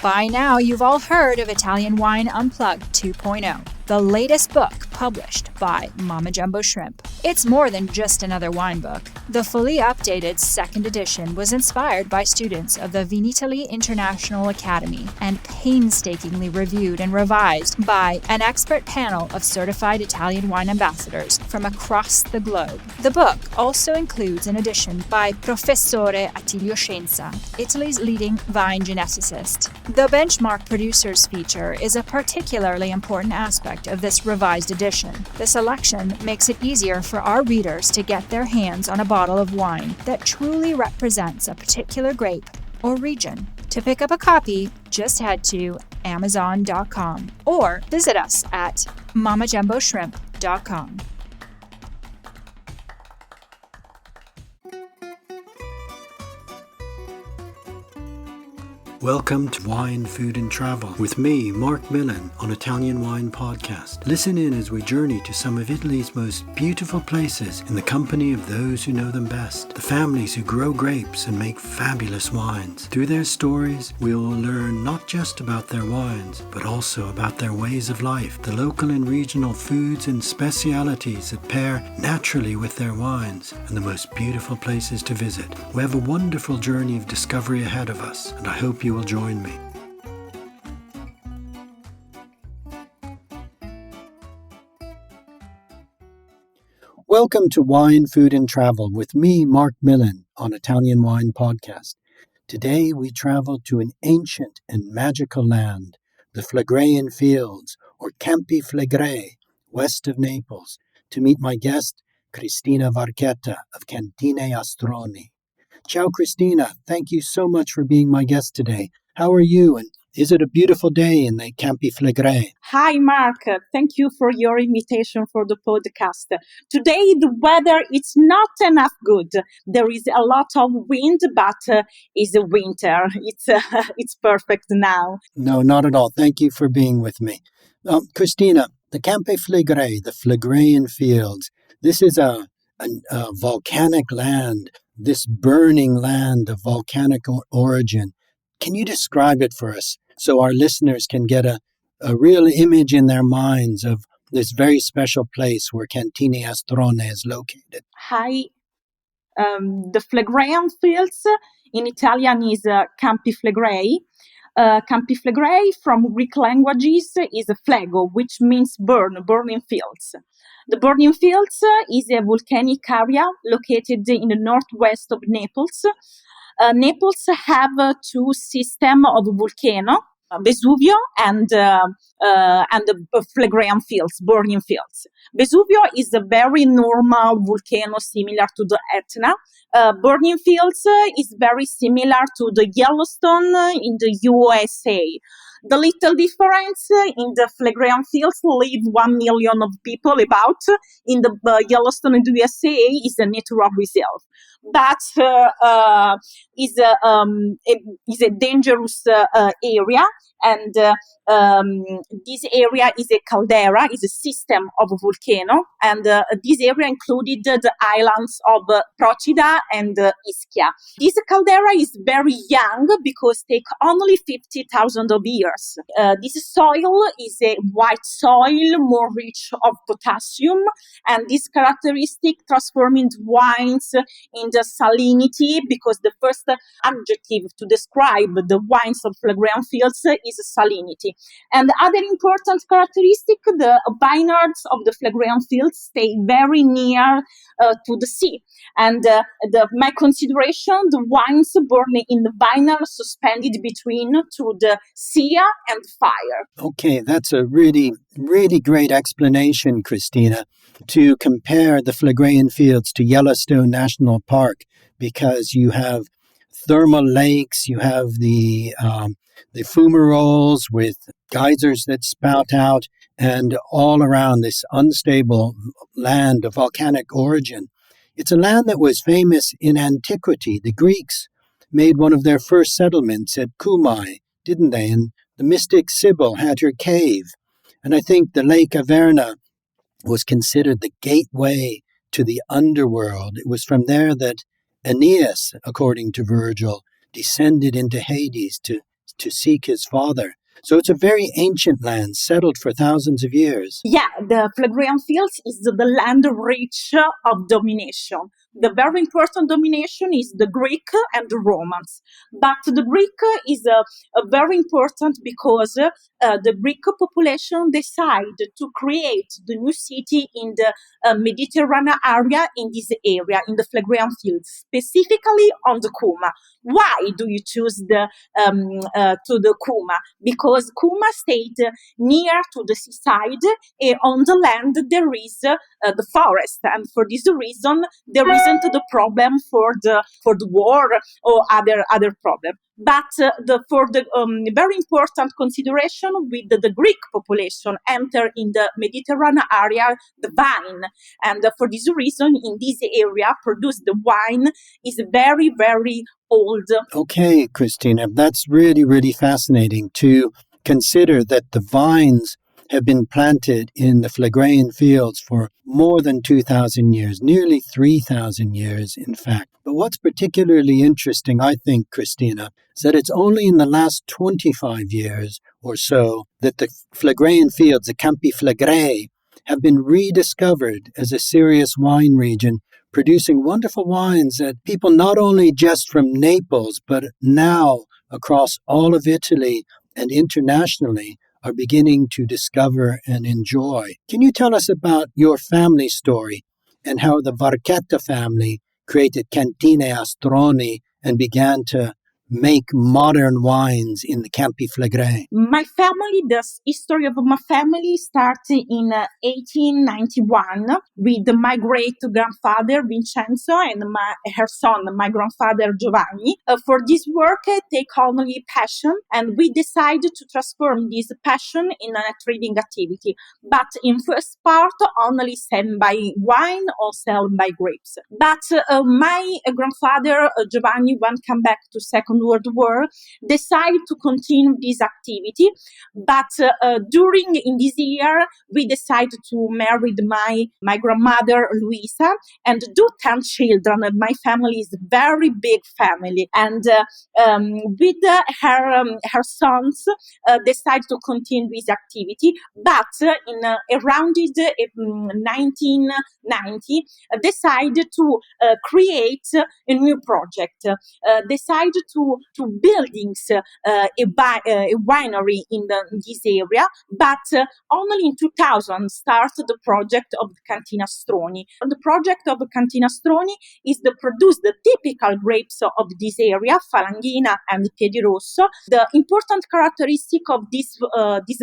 By now, you've all heard of Italian Wine Unplugged 2.0, the latest book published by Mama Jumbo Shrimp. It's more than just another wine book. The fully updated second edition was inspired by students of the Vinitaly International Academy and painstakingly reviewed and revised by an expert panel of certified Italian wine ambassadors from across the globe. The book also includes an edition by Professore Attilio Scienza, Italy's leading vine geneticist. The benchmark producers feature is a particularly important aspect of this revised edition. The selection makes it easier for our readers to get their hands on a bottle of wine that truly represents a particular grape or region. To pick up a copy, just head to Amazon.com or visit us at MamaJumboShrimp.com. Welcome to Wine, Food and Travel with me, Marc Millon, on Italian Wine Podcast. Listen in as we journey to some of Italy's most beautiful places in the company of those who know them best, the families who grow grapes and make fabulous wines. Through their stories, we will learn not just about their wines, but also about their ways of life, the local and regional foods and specialities that pair naturally with their wines, and the most beautiful places to visit. We have a wonderful journey of discovery ahead of us, and I hope you will join me. Welcome to Wine, Food and Travel with me, Marc Millon, on Italian Wine Podcast. Today we travel to an ancient and magical land, the Phlegraean Fields, or Campi Flegrei, west of Naples, to meet my guest, Cristina Varchetta of Cantina Astroni. Ciao, Cristina. Thank you so much for being my guest today. How are you? And is it a beautiful day in the Campi Flegrei? Hi, Mark. Thank you for your invitation for the podcast. Today, the weather is not enough good. There is a lot of wind, but it's a winter. It's perfect now. No, not at all. Thank you for being with me. Cristina, the Campi Flegrei, the Phlegraean Fields, this is a volcanic land, this burning land of volcanic origin. Can you describe it for us so our listeners can get a real image in their minds of this very special place where Cantina Astroni is located? Hi. The Phlegraean Fields in Italian is Campi Flegrei. Campi Flegrei from Greek languages is flego, which means burning fields. The burning fields is a volcanic area located in the northwest of Naples. Naples have two systems of volcano, Vesuvio and the Phlegraean Fields, burning fields. Vesuvio is a very normal volcano similar to the Etna. Burning Fields is very similar to the Yellowstone in the USA. The little difference in the Phlegraean Fields live 1 million of people about. In the Yellowstone in the USA is a natural reserve. But is a dangerous area, and this area is a caldera, is a system of a volcano, and this area included the islands of Procida and Ischia. This caldera is very young because it takes only 50,000 of years. This soil is a white soil, more rich of potassium, and this characteristic transforming wines in the salinity, because the first adjective to describe the wines of Phlegraean Fields is salinity. And the other important characteristic, the vineyards of the Phlegraean Fields stay very near to the sea. And my consideration, the wines born in the vineyard suspended between to the sea and fire. Okay, that's a really, really great explanation, Cristina, to compare the Phlegraean Fields to Yellowstone National Park, because you have thermal lakes, you have the fumaroles with geysers that spout out, and all around this unstable land of volcanic origin. It's a land that was famous in antiquity. The Greeks made one of their first settlements at Cumae, didn't they? And the mystic Sibyl had her cave. And I think the Lake Averna was considered the gateway to the underworld. It was from there that Aeneas, according to Virgil, descended into Hades to to seek his father. So it's a very ancient land, settled for thousands of years. Yeah, the Phlegraean Fields is the land rich of domination. The very important domination is the Greek and the Romans. But the Greek is very important because the Greek population decided to create the new city in the Mediterranean area, in this area, in the Phlegraean Fields, specifically on the Cuma. Why do you choose to the Cuma? Because Cuma stayed near to the seaside. On the land there is the forest, and for this reason there isn't the problem for the war or other problem. But for the very important consideration with the Greek population enter in the Mediterranean area the wine, and for this reason in this area produce the wine is very, very old. Okay, Cristina, that's really, really fascinating to consider that the vines have been planted in the Phlegraean Fields for more than 2,000 years, nearly 3,000 years, in fact. But what's particularly interesting, I think, Cristina, is that it's only in the last 25 years or so that the Phlegraean Fields, the Campi Flegrei, have been rediscovered as a serious wine region, producing wonderful wines that people not only just from Naples, but now across all of Italy and internationally are beginning to discover and enjoy. Can you tell us about your family story and how the Varchetta family created Cantina Astroni and began to make modern wines in the Campi Flegrei? My family, the history of my family started in 1891 with my great-grandfather Vincenzo and her son, my grandfather Giovanni. For this work, take only passion, and we decided to transform this passion in a trading activity. But in first part, only sell by wine or sell by grapes. But my grandfather Giovanni, when come back to Second World War, decided to continue this activity. But during in this year, we decided to marry my grandmother Luisa and do 10 children. My family is a very big family, and with her sons decided to continue this activity. But in around 1990, decided to create a new project. Decided to buildings a winery in this area, but only in 2000 started the project of Cantina Astroni. The project of Cantina Astroni is to produce the typical grapes of this area, Falanghina and Piedirosso. The important characteristic of these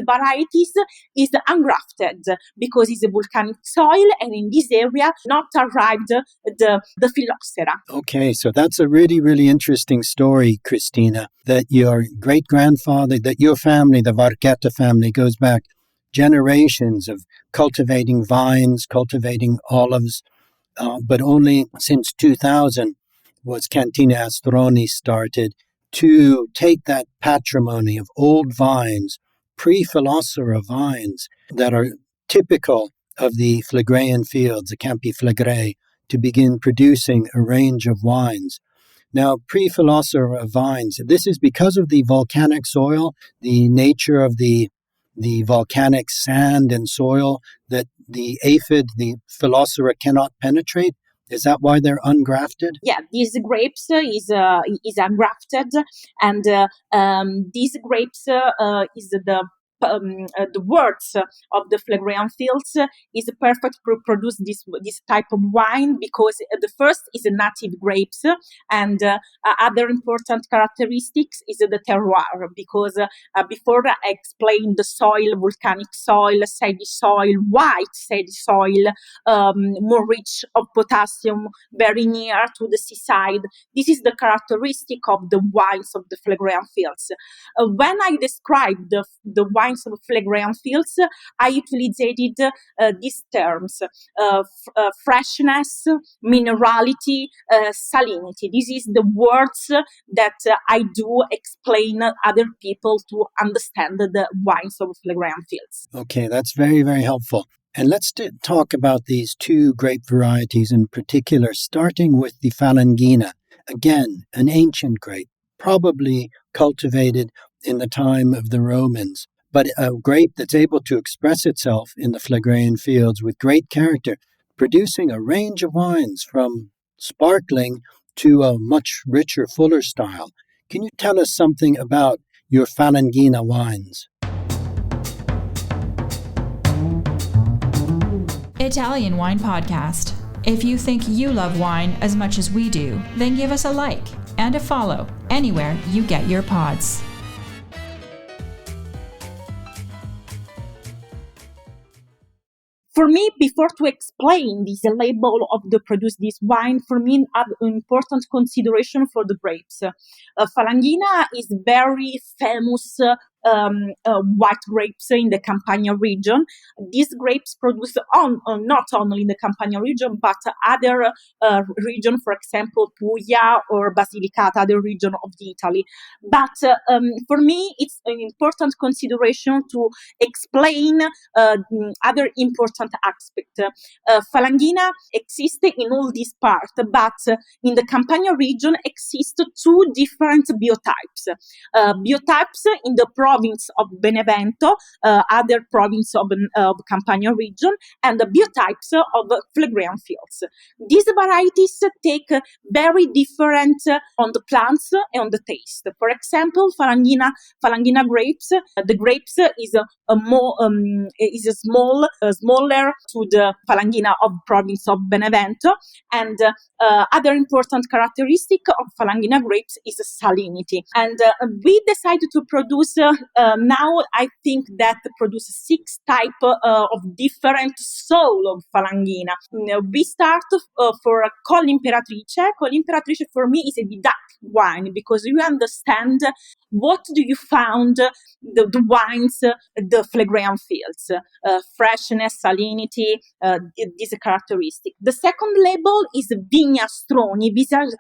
varieties is ungrafted because it's a volcanic soil, and in this area not arrived the phylloxera. Okay, so that's a really, really interesting story, Cristina, that your great-grandfather, that your family, the Varchetta family, goes back generations of cultivating vines, cultivating olives, but only since 2000 was Cantina Astroni started to take that patrimony of old vines, pre-phylloxera vines that are typical of the Phlegraean Fields, the Campi Flegrei, to begin producing a range of wines. Now, pre-phylloxera vines, this is because of the volcanic soil, the nature of the volcanic sand and soil that the aphid, the phylloxera, cannot penetrate. Is that why they're ungrafted? Yeah, these grapes is ungrafted, and these grapes is the words of the Phlegraean Fields is perfect to produce this type of wine, because the first is a native grapes, and other important characteristics is the terroir, because before I explained the soil, volcanic soil, sandy soil, white sandy soil, more rich of potassium, very near to the seaside. This is the characteristic of the wines of the Phlegraean Fields. When I describe the wines of Phlegraean Fields, I utilized these terms: freshness, minerality, salinity. This is the words that I do explain other people to understand the wines of Phlegraean Fields. Okay, that's very, very helpful. And let's talk about these two grape varieties in particular, starting with the Falanghina. Again, an ancient grape, probably cultivated in the time of the Romans, but a grape that's able to express itself in the Phlegraean fields with great character, producing a range of wines from sparkling to a much richer, fuller style. Can you tell us something about your Falangina wines? Italian Wine Podcast. If you think you love wine as much as we do, then give us a like and a follow anywhere you get your pods. For me, before to explain this label of the produce this wine, for me, an important consideration for the grapes. Falangina is very famous white grapes in the Campania region. These grapes produce not only in the Campania region, but other region, for example, Puglia or Basilicata, other region of Italy. But for me, it's an important consideration to explain other important aspect. Falangina exists in all these parts, but in the Campania region exist two different biotypes. Biotypes in the province of Benevento, other province of Campania region, and the biotypes of Phlegraean fields. These varieties take very different on the plants and on the taste. For example, Falangina grapes, the grapes is smaller to the Falangina of province of Benevento, and other important characteristic of Falangina grapes is salinity. And we decided to produce now I think that produce 6 type of different soul of Falangina. We start for Colle Imperatrice. Colle Imperatrice for me is a didactic wine because you understand what do you found the wines, the Phlegraean fields, freshness, salinity, this characteristic. The second label is Vigna Astroni.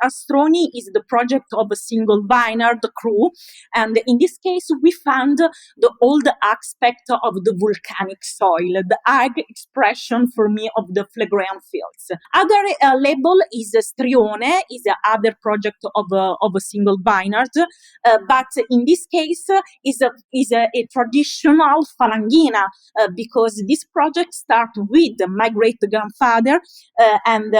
Astroni is the project of a single vineyard crew, and in this case we found the old aspect of the volcanic soil, the high expression for me of the Phlegraean fields. Other label is Strione, is other project of a single vineyard, but in this case is a traditional Falangina because this project started with my great grandfather, and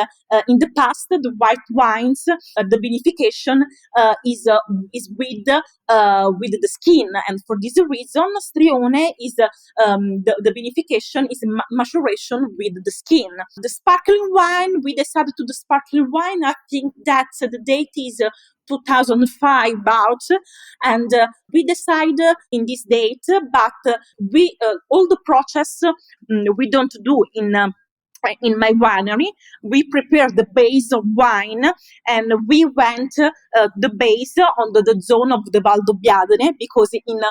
in the past the white wines, the vinification is with the skin, and for this reason Strione is the vinification is maturation with the skin. The sparkling wine, we decided to the sparkling wine. I think that the date is 2005 about, and we decide in this date, but we all the process we don't do in my winery. We prepare the base of wine, and we went the base on the zone of the Val d'Obbiadene, because in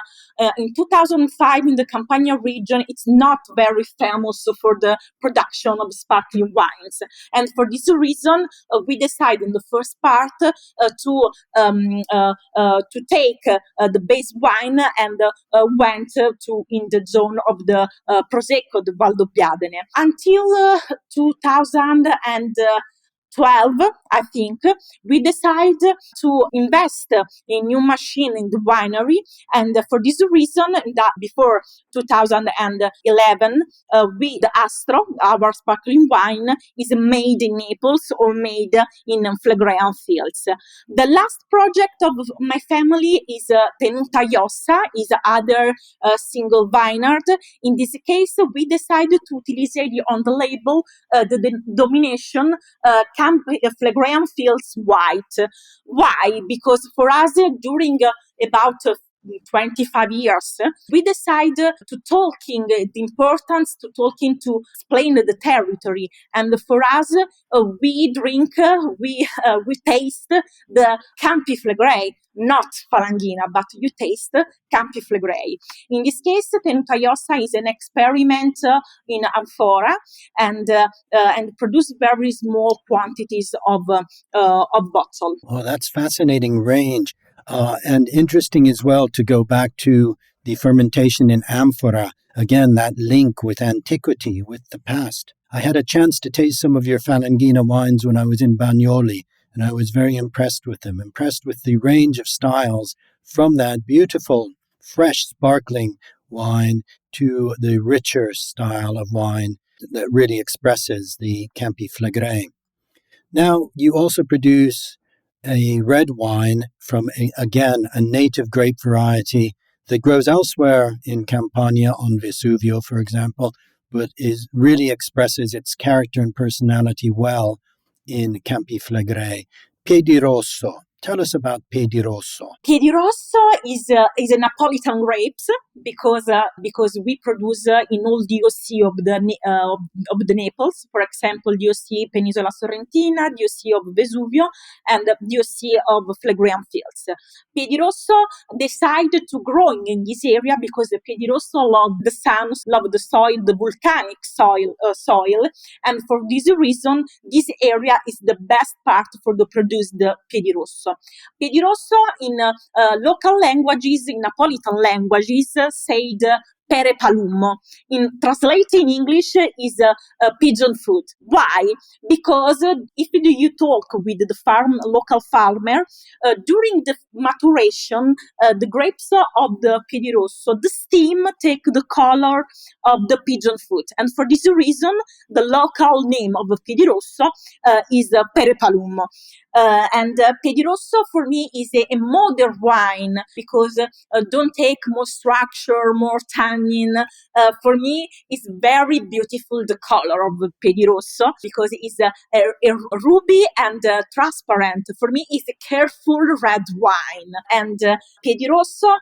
2005 in the Campania region it's not very famous for the production of sparkling wines, and for this reason we decided in the first part to take the base wine and went to in the zone of the Prosecco, the Val d'Obbiadene, until 2012, I think, we decided to invest in new machine in the winery, and for this reason, that before 2011, the Astro, our sparkling wine, is made in Naples or made in Phlegraean fields. The last project of my family is Tenuta Iossa, is other single vineyard. In this case, we decided to utilize on the label the domination Phlegraean fields white. Why? Because for us, during about 25 years, we decided to the importance to explain the territory. And for us, we drink, we taste the Campi Phlegraei, not Falangina, but you taste Campi Phlegraei. In this case, Tenuta Iossa is an experiment in amphora, and produce very small quantities of bottle. Oh, that's fascinating range. And interesting as well to go back to the fermentation in amphora. Again, that link with antiquity, with the past. I had a chance to taste some of your Falangina wines when I was in Bagnoli, and I was very impressed with them, impressed with the range of styles from that beautiful, fresh, sparkling wine to the richer style of wine that really expresses the Campi Flegrei. Now, you also produce a red wine from, a native grape variety that grows elsewhere in Campania on Vesuvio, for example, but really expresses its character and personality well in Campi Flegrei. Piedirosso. Tell us about Piedirosso. Piedirosso is a Napolitan grapes because we produce in all the OC of the Naples. For example, the OC Penisola Sorrentina, the OC of Vesuvio, and the OC of Phlegraean Fields. Piedirosso decided to grow in this area because the Piedirosso love the sun, love the soil, the volcanic soil, and for this reason, this area is the best part for the produce the Piedirosso. Piedirosso in local languages, in Napolitan languages, said pere palummo. In translated in English is pigeon fruit. Why? Because if you talk with the local farmer, during the maturation, the grapes of the Piedirosso, the steam take the color of the pigeon fruit. And for this reason, the local name of the Piedirosso is pere palummo. And Piedirosso for me is a modern wine because don't take more structure, more tannin. For me, it's very beautiful, the color of Piedirosso, because it's a ruby and transparent. For me, it's a careful red wine. And Piedirosso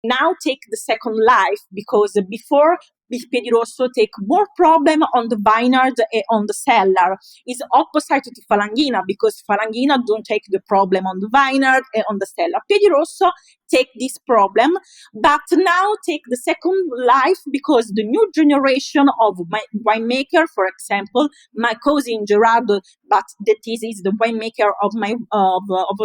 now take the second life, because before Piedirosso take more problem on the vineyard and on the cellar. It's opposite to Falanghina, because Falanghina don't take the problem on the vineyard and on the cellar. Piedirosso take this problem, but now take the second life because the new generation of winemaker, for example, my cousin Gerardo, but that is the winemaker of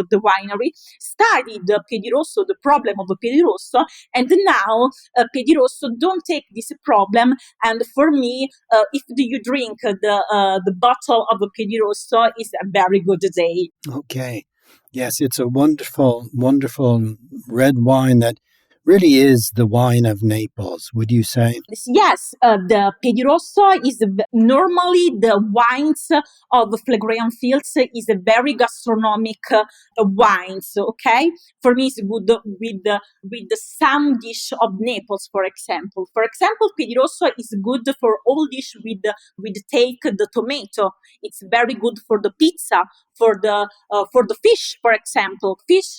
the winery, studied the Piedirosso, the problem of the Piedirosso, and now Piedirosso don't take this problem. And for me, if you drink the bottle of a Piedirosso, is a very good day. Okay. Yes, it's a wonderful, wonderful red wine that really is the wine of Naples, would you say? Yes, the Piedirosso is normally the wines of Phlegraean Fields is a very gastronomic wines. Okay, for me it's good with some dish of Naples, for example. For example, Piedirosso is good for all dish with take the tomato. It's very good for the pizza, for the fish, for example. Fish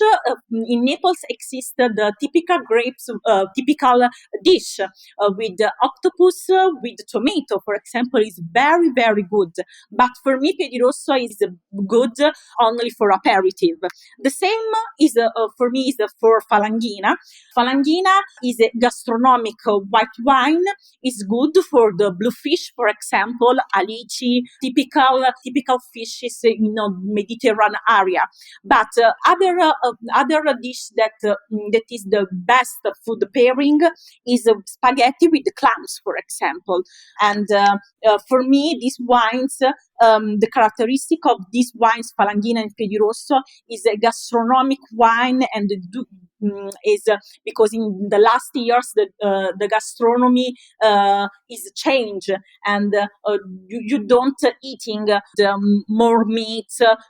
in Naples exists the typical dish with the octopus with tomato, for example, is very, very good. But for me, Piedirosso is good only for aperitif. The same is for me is for Falanghina. Falanghina is a gastronomic white wine. Is good for the blue fish, for example, alici, typical fishes in the Mediterranean area. But other dish that is the best food pairing is spaghetti with the clams, for example. And for me, these wines, the characteristic of these wines, Falanghina and Piedirosso, is a gastronomic wine, and is because in the last years the gastronomy is changed, and you don't eating the more meat,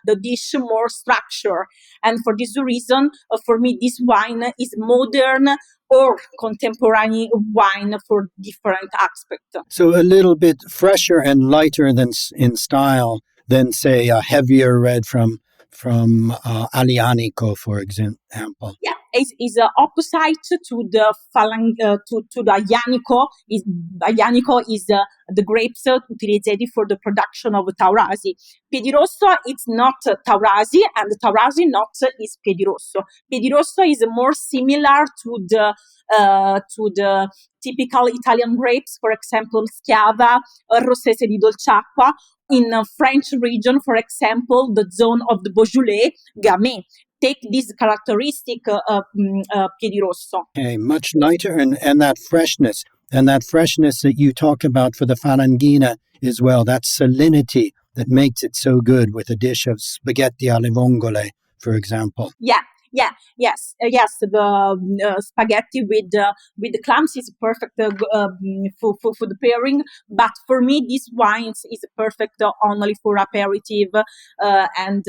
the dish more structure, and for this reason, for me, this wine is modern or contemporary wine for different aspects. So a little bit fresher and lighter than in style than, say, a heavier red from Aglianico, for example. Yeah, is opposite to the to the Aglianico. Aglianico is the grapes utilized for the production of Taurasi. Piedirosso it's not Taurasi, and Taurasi not is Piedirosso. Piedirosso is more similar to the typical Italian grapes, for example, Schiava, Rossese di Dolciacqua. In French region, for example, the zone of the Beaujolais, Gamay, take this characteristic Piedirosso. Okay, much lighter and that freshness. And that freshness that you talk about for the Falanghina as well, that salinity that makes it so good with a dish of spaghetti alle vongole, for example. Yeah. Yes. The spaghetti with the clams is perfect for the pairing. But for me, this wines is perfect only for aperitif, and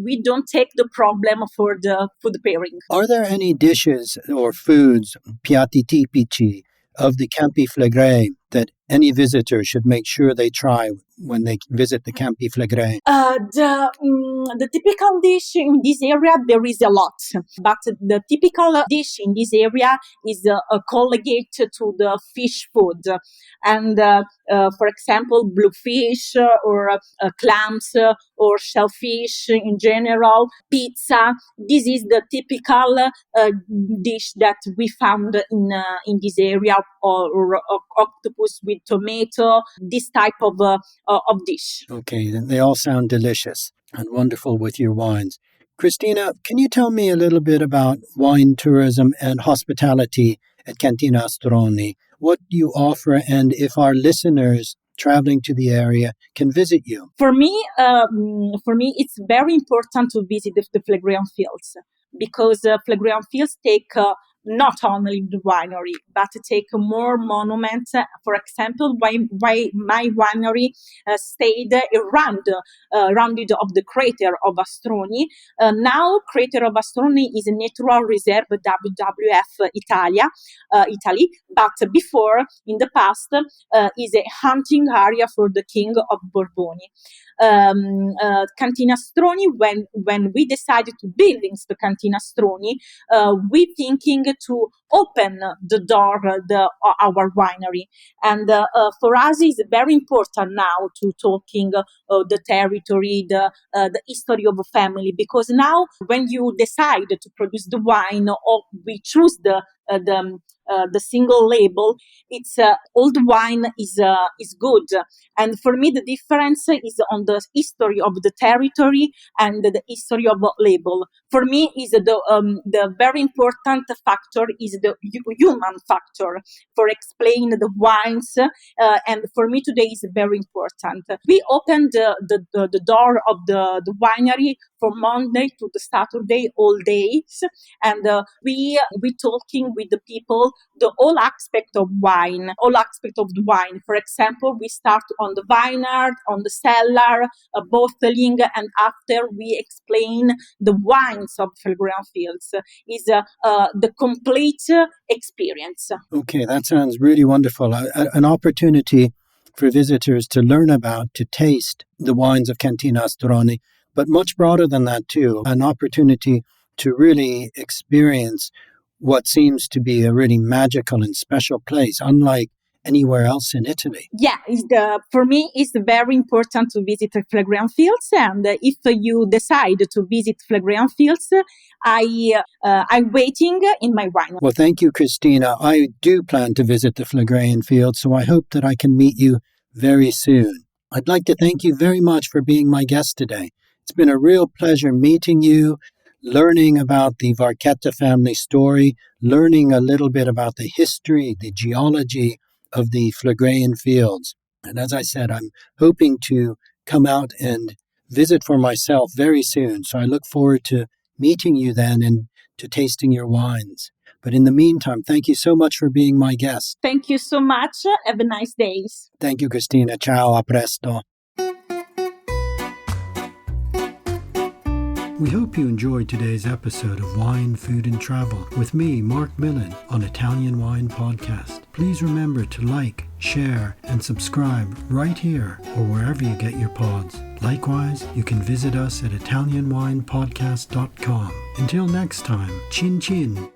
we don't take the problem for the pairing. Are there any dishes or foods, piatti tipici, of the Campi Flegrei that any visitor should make sure they try when they visit the Campi Flegrei? The typical dish in this area, there is a lot, but the typical dish in this area is collegated to the fish food, and for example, bluefish or clams or shellfish in general, pizza. This is the typical dish that we found in this area, or octopus with tomato. This type of dish. Okay, then they all sound delicious and wonderful with your wines. Cristina, can you tell me a little bit about wine tourism and hospitality at Cantina Astroni? What you offer, and if our listeners traveling to the area can visit you? For me, it's very important to visit the Phlegraean fields, because Phlegraean fields take not only the winery, but take more monuments. For example, why my winery stayed around of the crater of Astroni. Now, crater of Astroni is a natural reserve WWF Italy, but before, in the past, is a hunting area for the king of Borboni. Cantina Astroni, when we decided to build the Cantina Astroni, we thinking to open the door our winery, and for us it's very important now to talking the territory, the history of a family, because now when you decide to produce the wine, or we choose the single label, it's old wine is good, and for me the difference is on the history of the territory and the history of label. For me, is the very important factor is the human factor for explain the wines, and for me today is very important. We opened the door of the winery from Monday to the Saturday, all days, and we talking with the people the all aspect of the wine. For example, we start on the vineyard, on the cellar, bottling, and after we explain the wines of Phlegraean fields. Is the complete experience. Okay, that sounds really wonderful. An opportunity for visitors to learn about, to taste the wines of Cantina Astroni, but much broader than that too, an opportunity to really experience what seems to be a really magical and special place, unlike anywhere else in Italy. Yeah, for me, it's very important to visit Phlegraean fields, and if you decide to visit Phlegraean fields, I'm waiting in my wine. Well, thank you, Cristina. I do plan to visit the Phlegraean fields, so I hope that I can meet you very soon. I'd like to thank you very much for being my guest today. It's been a real pleasure meeting you, learning about the Varchetta family story, learning a little bit about the history, the geology of the Phlegraean fields. And as I said, I'm hoping to come out and visit for myself very soon. So I look forward to meeting you then and to tasting your wines. But in the meantime, thank you so much for being my guest. Thank you so much. Have a nice day. Thank you, Cristina. Ciao, a presto. We hope you enjoyed today's episode of Wine, Food and Travel with me, Marc Millon, on Italian Wine Podcast. Please remember to like, share, and subscribe right here or wherever you get your pods. Likewise, you can visit us at ItalianWinePodcast.com. Until next time, chin chin.